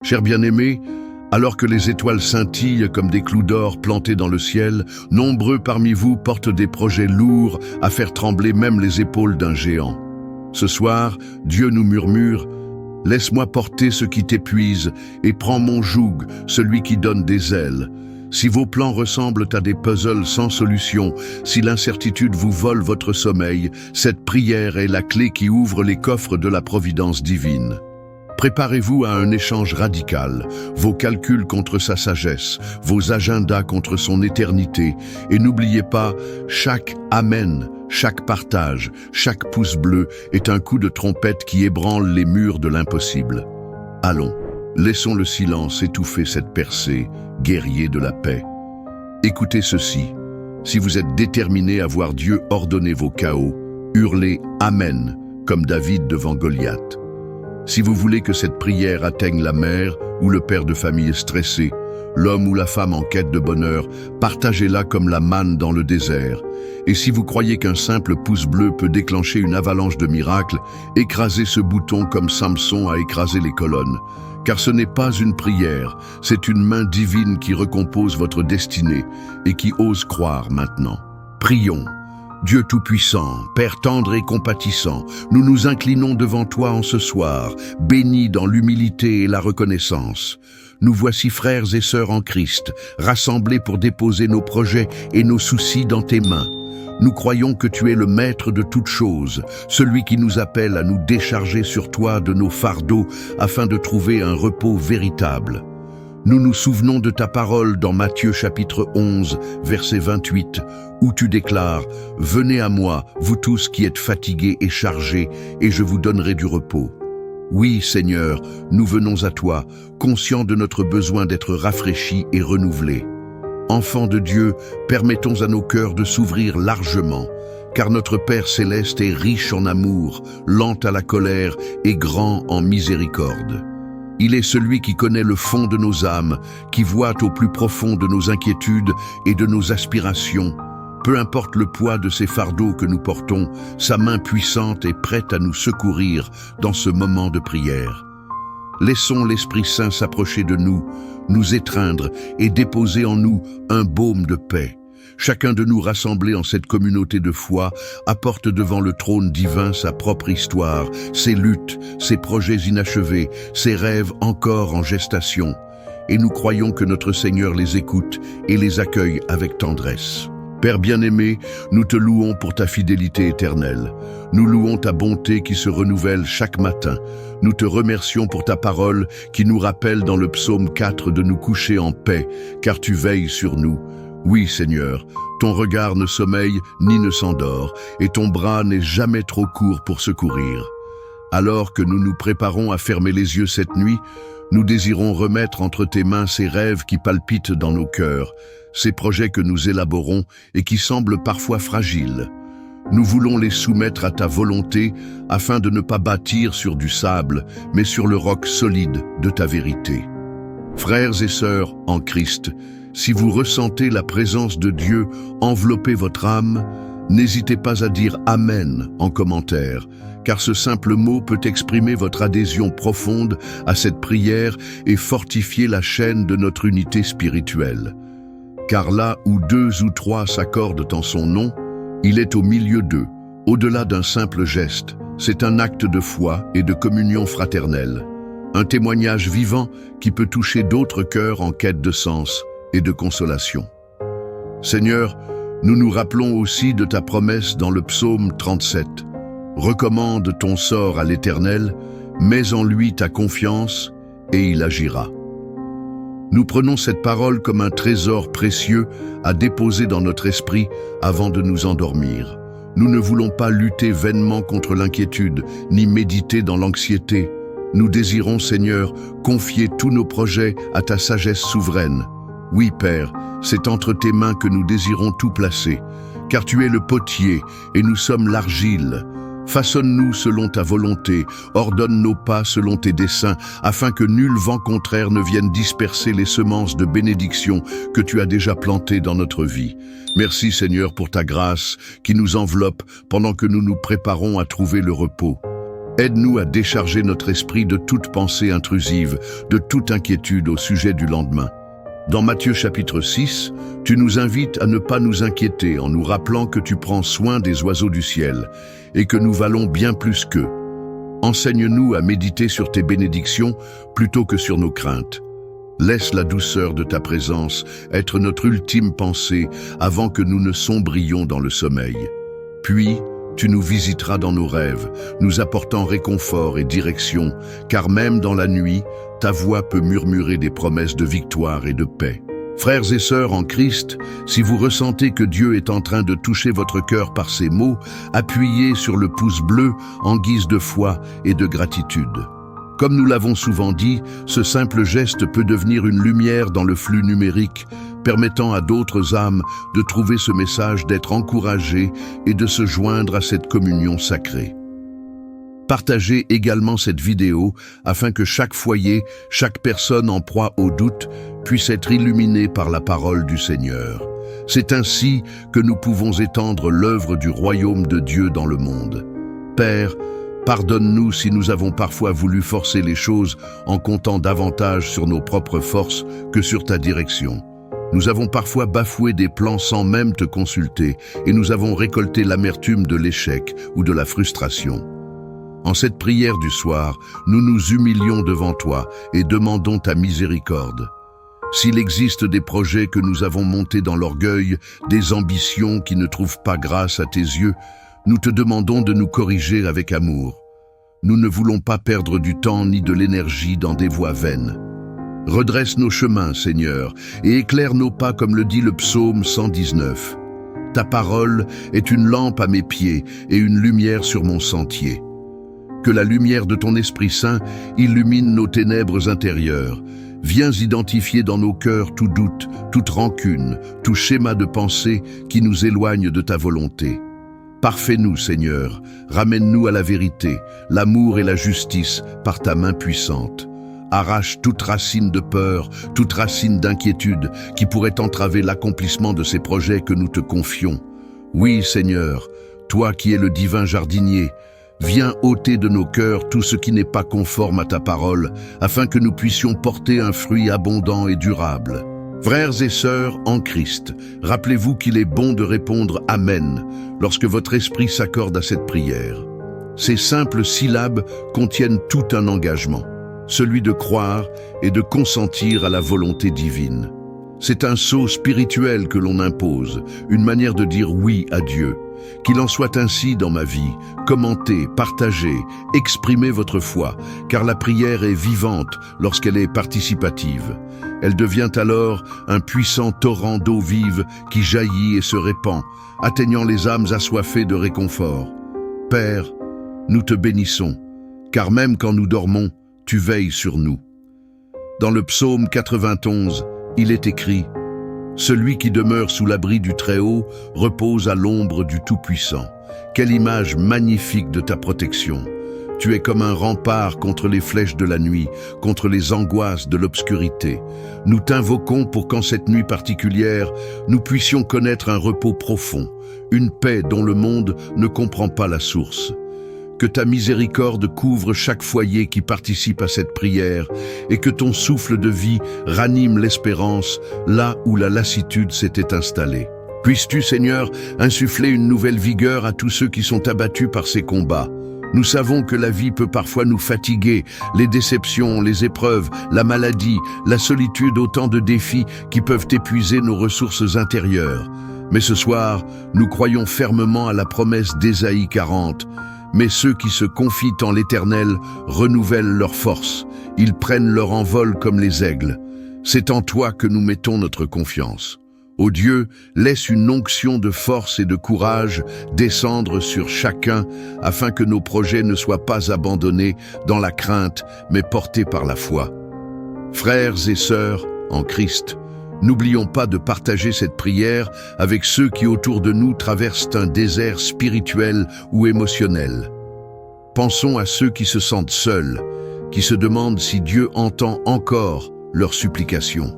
Chers bien-aimés, alors que les étoiles scintillent comme des clous d'or plantés dans le ciel, nombreux parmi vous portent des projets lourds à faire trembler même les épaules d'un géant. Ce soir, Dieu nous murmure « Laisse-moi porter ce qui t'épuise et prends mon joug, celui qui donne des ailes. » Si vos plans ressemblent à des puzzles sans solution, si l'incertitude vous vole votre sommeil, cette prière est la clé qui ouvre les coffres de la providence divine. Préparez-vous à un échange radical, vos calculs contre sa sagesse, vos agendas contre son éternité, et n'oubliez pas, chaque Amen, chaque partage, chaque pouce bleu est un coup de trompette qui ébranle les murs de l'impossible. Allons, laissons le silence étouffer cette percée, guerrier de la paix. Écoutez ceci, si vous êtes déterminé à voir Dieu ordonner vos chaos, hurlez Amen, comme David devant Goliath. Si vous voulez que cette prière atteigne la mère ou le père de famille stressé, l'homme ou la femme en quête de bonheur, partagez-la comme la manne dans le désert. Et si vous croyez qu'un simple pouce bleu peut déclencher une avalanche de miracles, écrasez ce bouton comme Samson a écrasé les colonnes. Car ce n'est pas une prière, c'est une main divine qui recompose votre destinée et qui ose croire maintenant. Prions. Dieu Tout-Puissant, Père tendre et compatissant, nous nous inclinons devant toi en ce soir, bénis dans l'humilité et la reconnaissance. Nous voici frères et sœurs en Christ, rassemblés pour déposer nos projets et nos soucis dans tes mains. Nous croyons que tu es le maître de toutes choses, celui qui nous appelle à nous décharger sur toi de nos fardeaux afin de trouver un repos véritable. Nous nous souvenons de ta parole dans Matthieu chapitre 11, verset 28, où tu déclares « Venez à moi, vous tous qui êtes fatigués et chargés, et je vous donnerai du repos. » Oui, Seigneur, nous venons à toi, conscients de notre besoin d'être rafraîchis et renouvelés. Enfants de Dieu, permettons à nos cœurs de s'ouvrir largement, car notre Père céleste est riche en amour, lent à la colère et grand en miséricorde. Il est celui qui connaît le fond de nos âmes, qui voit au plus profond de nos inquiétudes et de nos aspirations. Peu importe le poids de ces fardeaux que nous portons, sa main puissante est prête à nous secourir dans ce moment de prière. Laissons l'Esprit Saint s'approcher de nous, nous étreindre et déposer en nous un baume de paix. Chacun de nous rassemblés en cette communauté de foi apporte devant le trône divin sa propre histoire, ses luttes, ses projets inachevés, ses rêves encore en gestation. Et nous croyons que notre Seigneur les écoute et les accueille avec tendresse. Père bien-aimé, nous te louons pour ta fidélité éternelle. Nous louons ta bonté qui se renouvelle chaque matin. Nous te remercions pour ta parole qui nous rappelle dans le psaume 4 de nous coucher en paix, car tu veilles sur nous. Oui, Seigneur, ton regard ne sommeille ni ne s'endort, et ton bras n'est jamais trop court pour secourir. Alors que nous nous préparons à fermer les yeux cette nuit, nous désirons remettre entre tes mains ces rêves qui palpitent dans nos cœurs, ces projets que nous élaborons et qui semblent parfois fragiles. Nous voulons les soumettre à ta volonté afin de ne pas bâtir sur du sable, mais sur le roc solide de ta vérité. Frères et sœurs en Christ, si vous ressentez la présence de Dieu envelopper votre âme, n'hésitez pas à dire « Amen » en commentaire, car ce simple mot peut exprimer votre adhésion profonde à cette prière et fortifier la chaîne de notre unité spirituelle. Car là où 2 ou 3 s'accordent en son nom, il est au milieu d'eux, au-delà d'un simple geste. C'est un acte de foi et de communion fraternelle, un témoignage vivant qui peut toucher d'autres cœurs en quête de sens et de consolation. Seigneur, nous nous rappelons aussi de ta promesse dans le psaume 37. Recommande ton sort à l'Éternel, mets en lui ta confiance et il agira. Nous prenons cette parole comme un trésor précieux à déposer dans notre esprit avant de nous endormir. Nous ne voulons pas lutter vainement contre l'inquiétude, ni méditer dans l'anxiété. Nous désirons, Seigneur, confier tous nos projets à ta sagesse souveraine. Oui, Père, c'est entre tes mains que nous désirons tout placer, car tu es le potier et nous sommes l'argile. Façonne-nous selon ta volonté, ordonne nos pas selon tes desseins, afin que nul vent contraire ne vienne disperser les semences de bénédiction que tu as déjà plantées dans notre vie. Merci Seigneur pour ta grâce qui nous enveloppe pendant que nous nous préparons à trouver le repos. Aide-nous à décharger notre esprit de toute pensée intrusive, de toute inquiétude au sujet du lendemain. Dans Matthieu chapitre 6, tu nous invites à ne pas nous inquiéter en nous rappelant que tu prends soin des oiseaux du ciel et que nous valons bien plus qu'eux. Enseigne-nous à méditer sur tes bénédictions plutôt que sur nos craintes. Laisse la douceur de ta présence être notre ultime pensée avant que nous ne sombrions dans le sommeil. Puis, tu nous visiteras dans nos rêves, nous apportant réconfort et direction, car même dans la nuit, ta voix peut murmurer des promesses de victoire et de paix. Frères et sœurs en Christ, si vous ressentez que Dieu est en train de toucher votre cœur par ces mots, appuyez sur le pouce bleu en guise de foi et de gratitude. Comme nous l'avons souvent dit, ce simple geste peut devenir une lumière dans le flux numérique, permettant à d'autres âmes de trouver ce message, d'être encouragées et de se joindre à cette communion sacrée. Partagez également cette vidéo afin que chaque foyer, chaque personne en proie au doute puisse être illuminée par la parole du Seigneur. C'est ainsi que nous pouvons étendre l'œuvre du royaume de Dieu dans le monde. Père, pardonne-nous si nous avons parfois voulu forcer les choses en comptant davantage sur nos propres forces que sur ta direction. Nous avons parfois bafoué des plans sans même te consulter et nous avons récolté l'amertume de l'échec ou de la frustration. En cette prière du soir, nous nous humilions devant toi et demandons ta miséricorde. S'il existe des projets que nous avons montés dans l'orgueil, des ambitions qui ne trouvent pas grâce à tes yeux, nous te demandons de nous corriger avec amour. Nous ne voulons pas perdre du temps ni de l'énergie dans des voies vaines. Redresse nos chemins, Seigneur, et éclaire nos pas comme le dit le psaume 119. Ta parole est une lampe à mes pieds et une lumière sur mon sentier. Que la lumière de ton Esprit Saint illumine nos ténèbres intérieures. Viens identifier dans nos cœurs tout doute, toute rancune, tout schéma de pensée qui nous éloigne de ta volonté. Parfais-nous, Seigneur, ramène-nous à la vérité, l'amour et la justice par ta main puissante. Arrache toute racine de peur, toute racine d'inquiétude qui pourrait entraver l'accomplissement de ces projets que nous te confions. Oui, Seigneur, toi qui es le divin jardinier, viens ôter de nos cœurs tout ce qui n'est pas conforme à ta parole, afin que nous puissions porter un fruit abondant et durable. Frères et sœurs en Christ, rappelez-vous qu'il est bon de répondre « Amen » lorsque votre esprit s'accorde à cette prière. Ces simples syllabes contiennent tout un engagement, celui de croire et de consentir à la volonté divine. C'est un saut spirituel que l'on impose, une manière de dire oui à Dieu. Qu'il en soit ainsi dans ma vie. Commentez, partagez, exprimez votre foi, car la prière est vivante lorsqu'elle est participative. Elle devient alors un puissant torrent d'eau vive qui jaillit et se répand, atteignant les âmes assoiffées de réconfort. Père, nous te bénissons, car même quand nous dormons, tu veilles sur nous. Dans le psaume 91, il est écrit « Celui qui demeure sous l'abri du Très-Haut repose à l'ombre du Tout-Puissant. » Quelle image magnifique de ta protection! Tu es comme un rempart contre les flèches de la nuit, contre les angoisses de l'obscurité. Nous t'invoquons pour qu'en cette nuit particulière, nous puissions connaître un repos profond, une paix dont le monde ne comprend pas la source. Que ta miséricorde couvre chaque foyer qui participe à cette prière et que ton souffle de vie ranime l'espérance là où la lassitude s'était installée. Puisses-tu, Seigneur, insuffler une nouvelle vigueur à tous ceux qui sont abattus par ces combats. Nous savons que la vie peut parfois nous fatiguer, les déceptions, les épreuves, la maladie, la solitude, autant de défis qui peuvent épuiser nos ressources intérieures. Mais ce soir, nous croyons fermement à la promesse d'Ésaïe 40. Mais ceux qui se confient en l'Éternel renouvellent leur force. Ils prennent leur envol comme les aigles. C'est en toi que nous mettons notre confiance. Ô Dieu, laisse une onction de force et de courage descendre sur chacun afin que nos projets ne soient pas abandonnés dans la crainte, mais portés par la foi. Frères et sœurs en Christ, n'oublions pas de partager cette prière avec ceux qui autour de nous traversent un désert spirituel ou émotionnel. Pensons à ceux qui se sentent seuls, qui se demandent si Dieu entend encore leurs supplications.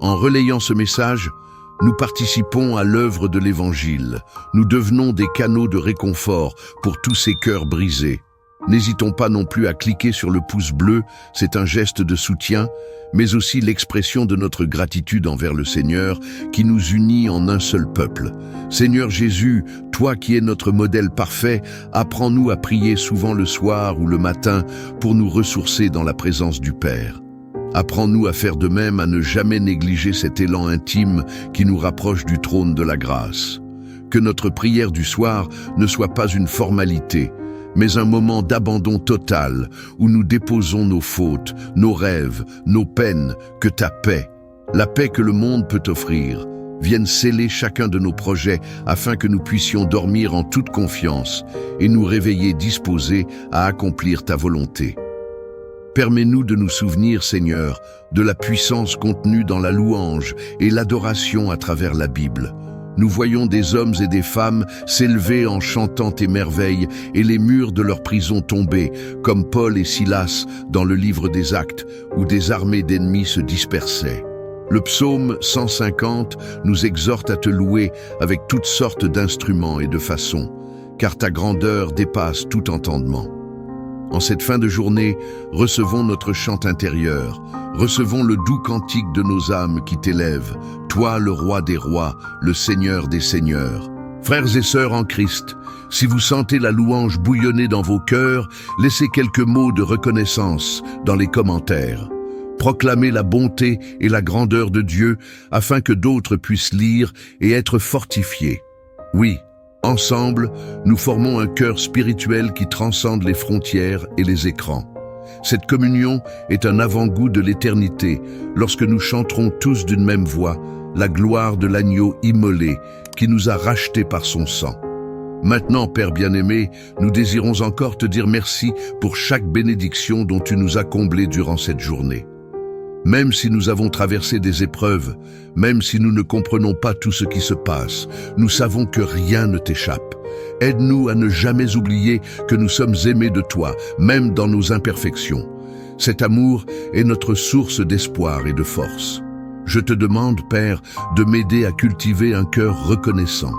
En relayant ce message, nous participons à l'œuvre de l'Évangile. Nous devenons des canaux de réconfort pour tous ces cœurs brisés. N'hésitons pas non plus à cliquer sur le pouce bleu, c'est un geste de soutien, mais aussi l'expression de notre gratitude envers le Seigneur qui nous unit en un seul peuple. Seigneur Jésus, toi qui es notre modèle parfait, apprends-nous à prier souvent le soir ou le matin pour nous ressourcer dans la présence du Père. Apprends-nous à faire de même, à ne jamais négliger cet élan intime qui nous rapproche du trône de la grâce. Que notre prière du soir ne soit pas une formalité, mais un moment d'abandon total où nous déposons nos fautes, nos rêves, nos peines, que ta paix, la paix que le monde peut offrir, vienne sceller chacun de nos projets afin que nous puissions dormir en toute confiance et nous réveiller disposés à accomplir ta volonté. Permets-nous de nous souvenir, Seigneur, de la puissance contenue dans la louange et l'adoration à travers la Bible. Nous voyons des hommes et des femmes s'élever en chantant tes merveilles et les murs de leur prison tomber, comme Paul et Silas dans le livre des Actes, où des armées d'ennemis se dispersaient. Le psaume 150 nous exhorte à te louer avec toutes sortes d'instruments et de façons, car ta grandeur dépasse tout entendement. En cette fin de journée, recevons notre chant intérieur, recevons le doux cantique de nos âmes qui t'élèvent, toi le roi des rois, le Seigneur des seigneurs. Frères et sœurs en Christ, si vous sentez la louange bouillonner dans vos cœurs, laissez quelques mots de reconnaissance dans les commentaires. Proclamez la bonté et la grandeur de Dieu afin que d'autres puissent lire et être fortifiés. Oui, ensemble, nous formons un cœur spirituel qui transcende les frontières et les écrans. Cette communion est un avant-goût de l'éternité lorsque nous chanterons tous d'une même voix la gloire de l'agneau immolé qui nous a rachetés par son sang. Maintenant, Père bien-aimé, nous désirons encore te dire merci pour chaque bénédiction dont tu nous as comblés durant cette journée. Même si nous avons traversé des épreuves, même si nous ne comprenons pas tout ce qui se passe, nous savons que rien ne t'échappe. Aide-nous à ne jamais oublier que nous sommes aimés de toi, même dans nos imperfections. Cet amour est notre source d'espoir et de force. Je te demande, Père, de m'aider à cultiver un cœur reconnaissant.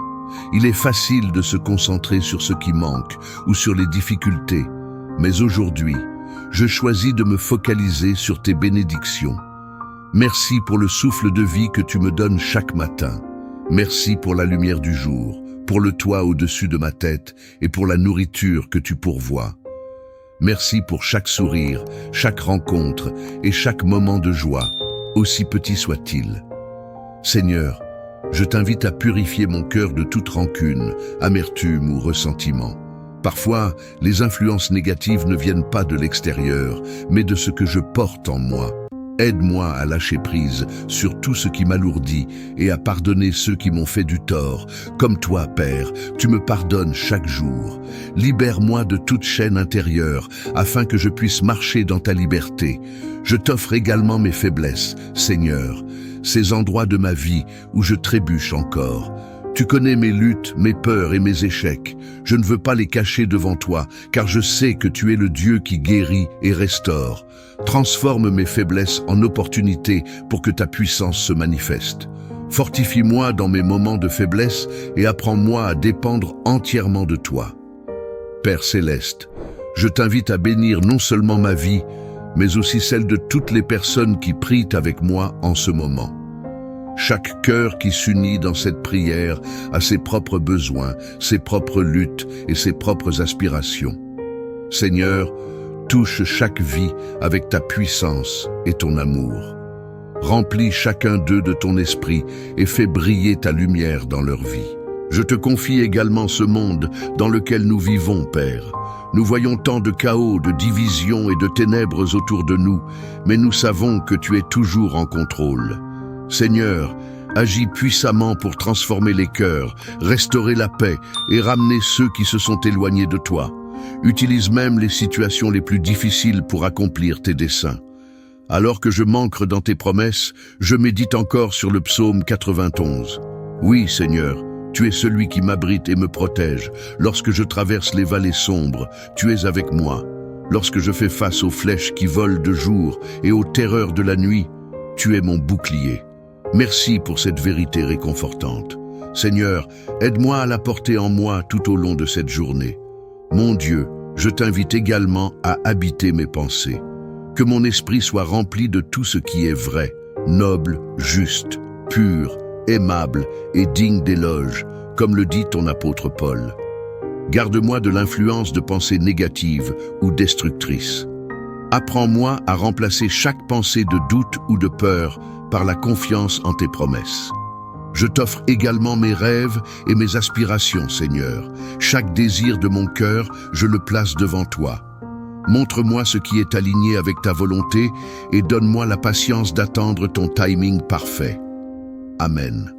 Il est facile de se concentrer sur ce qui manque ou sur les difficultés, mais aujourd'hui, je choisis de me focaliser sur tes bénédictions. Merci pour le souffle de vie que tu me donnes chaque matin. Merci pour la lumière du jour, pour le toit au-dessus de ma tête et pour la nourriture que tu pourvois. Merci pour chaque sourire, chaque rencontre et chaque moment de joie, aussi petit soit-il. Seigneur, je t'invite à purifier mon cœur de toute rancune, amertume ou ressentiment. Parfois, les influences négatives ne viennent pas de l'extérieur, mais de ce que je porte en moi. Aide-moi à lâcher prise sur tout ce qui m'alourdit et à pardonner ceux qui m'ont fait du tort. Comme toi, Père, tu me pardonnes chaque jour. Libère-moi de toute chaîne intérieure afin que je puisse marcher dans ta liberté. Je t'offre également mes faiblesses, Seigneur, ces endroits de ma vie où je trébuche encore. Tu connais mes luttes, mes peurs et mes échecs. Je ne veux pas les cacher devant toi, car je sais que tu es le Dieu qui guérit et restaure. Transforme mes faiblesses en opportunités pour que ta puissance se manifeste. Fortifie-moi dans mes moments de faiblesse et apprends-moi à dépendre entièrement de toi. Père céleste, je t'invite à bénir non seulement ma vie, mais aussi celle de toutes les personnes qui prient avec moi en ce moment. Chaque cœur qui s'unit dans cette prière a ses propres besoins, ses propres luttes et ses propres aspirations. Seigneur, touche chaque vie avec ta puissance et ton amour. Remplis chacun d'eux de ton esprit et fais briller ta lumière dans leur vie. Je te confie également ce monde dans lequel nous vivons, Père. Nous voyons tant de chaos, de divisions et de ténèbres autour de nous, mais nous savons que tu es toujours en contrôle. Seigneur, agis puissamment pour transformer les cœurs, restaurer la paix et ramener ceux qui se sont éloignés de toi. Utilise même les situations les plus difficiles pour accomplir tes desseins. Alors que je m'ancre dans tes promesses, je médite encore sur le psaume 91. Oui, Seigneur, tu es celui qui m'abrite et me protège. Lorsque je traverse les vallées sombres, tu es avec moi. Lorsque je fais face aux flèches qui volent de jour et aux terreurs de la nuit, tu es mon bouclier. Merci pour cette vérité réconfortante. Seigneur, aide-moi à la porter en moi tout au long de cette journée. Mon Dieu, Je t'invite également à habiter mes pensées. Que mon esprit soit rempli de tout ce qui est vrai, noble, juste, pur, aimable et digne d'éloge, comme le dit ton apôtre Paul. Garde-moi de l'influence de pensées négatives ou destructrices. Apprends-moi à remplacer chaque pensée de doute ou de peur par la confiance en tes promesses. Je t'offre également mes rêves et mes aspirations, Seigneur. Chaque désir de mon cœur, je le place devant toi. Montre-moi ce qui est aligné avec ta volonté et donne-moi la patience d'attendre ton timing parfait. Amen.